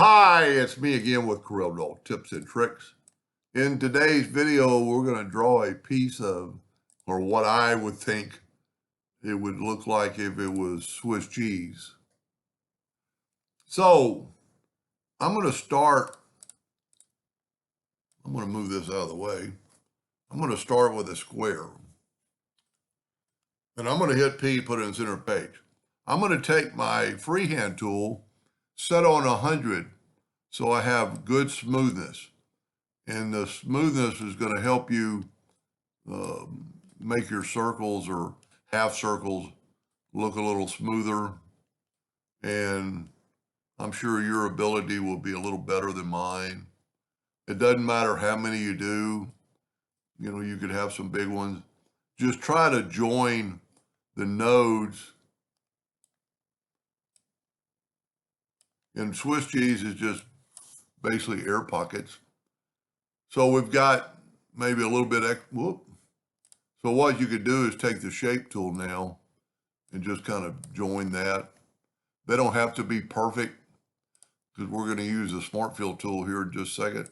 Hi, it's me again with Corel Tips and Tricks. In today's video, we're going to draw a piece of, or what I would think it would look like if it was Swiss cheese. So I'm going to move this out of the way. I'm going to start with a square. And I'm going to hit P, put it in center page. I'm going to take my freehand tool, set on 100, so I have good smoothness. And the smoothness is going to help you make your circles or half circles look a little smoother. And I'm sure your ability will be a little better than mine. It doesn't matter how many you do. You know, you could have some big ones. Just try to join the nodes. And Swiss cheese is just basically air pockets. So we've got maybe a little bit, So what you could do is take the shape tool now and just kind of join that. They don't have to be perfect because we're going to use the Smart Fill tool here in just a second.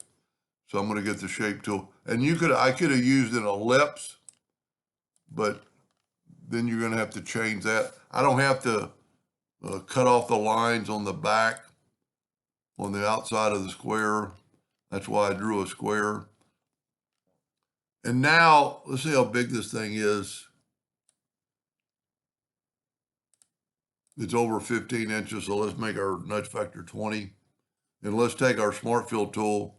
So I'm going to get the shape tool. And I could have used an ellipse, but then you're going to have to change that. I don't have to cut off the lines on the back, on the outside of the square. That's why I drew a square. And now, let's see how big this thing is. It's over 15 inches, so let's make our nudge factor 20. And let's take our Smart Fill tool.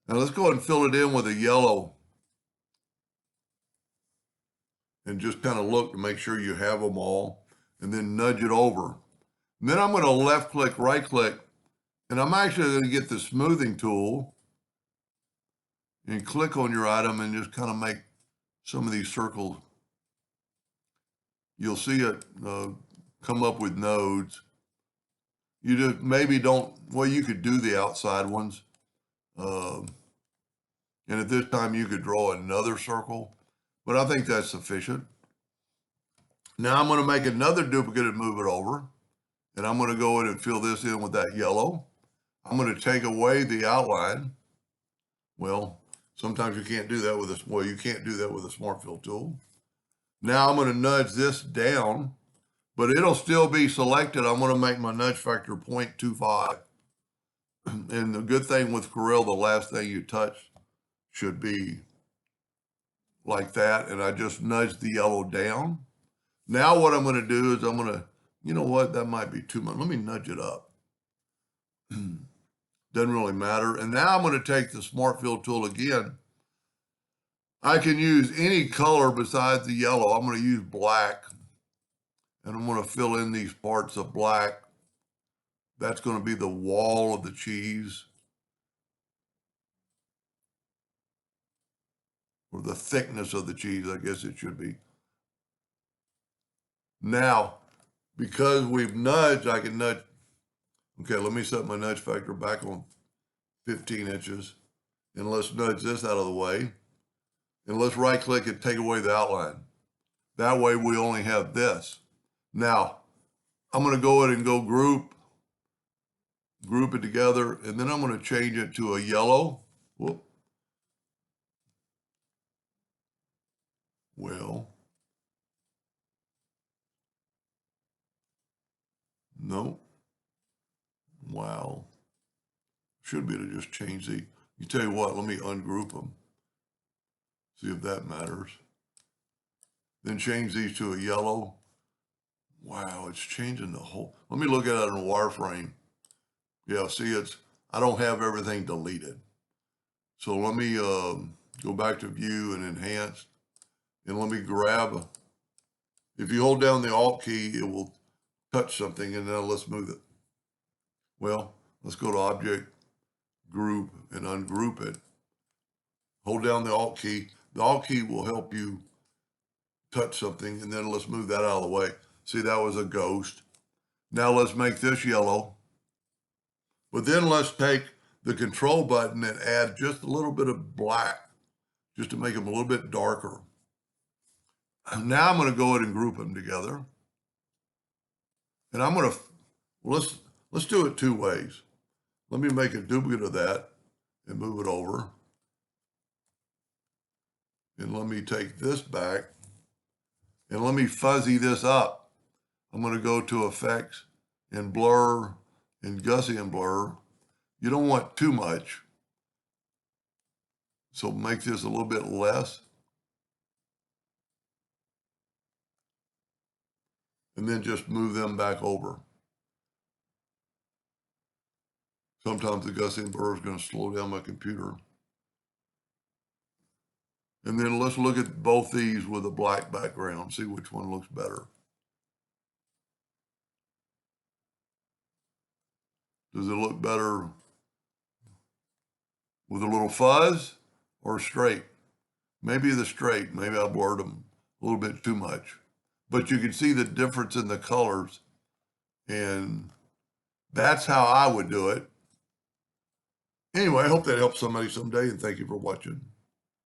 Now let's go ahead and fill it in with a yellow. And just kind of look to make sure you have them all. And then nudge it over. And then I'm going to left click, right click. And I'm actually going to get the smoothing tool. And click on your item and just kind of make some of these circles. You'll see it come up with nodes. You just maybe don't, well, you could do the outside ones. And at this time you could draw another circle, but I think that's sufficient. Now I'm going to make another duplicate and move it over. And I'm going to go in and fill this in with that yellow. I'm going to take away the outline. Well, sometimes you can't do that with you can't do that with a Smart Fill tool. Now I'm going to nudge this down, but it'll still be selected. I'm going to make my nudge factor 0.25. And the good thing with Corel, the last thing you touch should be like that. And I just nudge the yellow down. Now what I'm going to do is I'm going to, you know what, that might be too much. Let me nudge it up. Doesn't really matter. And now I'm going to take the Smart Fill tool again. I can use any color besides the yellow. I'm going to use black. And I'm going to fill in these parts of black. That's going to be the wall of the cheese. Or the thickness of the cheese, I guess it should be. Now, because we've nudged, I can nudge. Okay, let me set my nudge factor back on 15 inches. And let's nudge this out of the way. And let's right click and take away the outline. That way we only have this. Now, I'm going to go ahead and go group it together, and then I'm going to change it to a yellow. Whoop. Well, no. Wow. Should be able to just change the, you tell you what, let me ungroup them. See if that matters. Then change these to a yellow. Wow, it's changing the whole, let me look at it in a wireframe. Yeah, see, I don't have everything deleted. So let me go back to view and enhance, and let me grab, if you hold down the Alt key, it will touch something, and now let's move it. Well, let's go to Object, Group, and ungroup it. Hold down the Alt key. The Alt key will help you touch something, and then let's move that out of the way. See, that was a ghost. Now let's make this yellow. But then let's take the control button and add just a little bit of black, just to make them a little bit darker. Now I'm going to go ahead and group them together. And I'm going to, let's do it two ways. Let me make a duplicate of that and move it over. And let me take this back and let me fuzzy this up. I'm going to go to Effects and Blur and Gaussian Blur. You don't want too much. So make this a little bit less. And then just move them back over. Sometimes the Gaussian blur is going to slow down my computer. And then let's look at both these with a black background, see which one looks better. Does it look better with a little fuzz or straight? Maybe the straight, maybe I blurred them a little bit too much. But you can see the difference in the colors, and that's how I would do it. Anyway, I hope that helps somebody someday, and thank you for watching.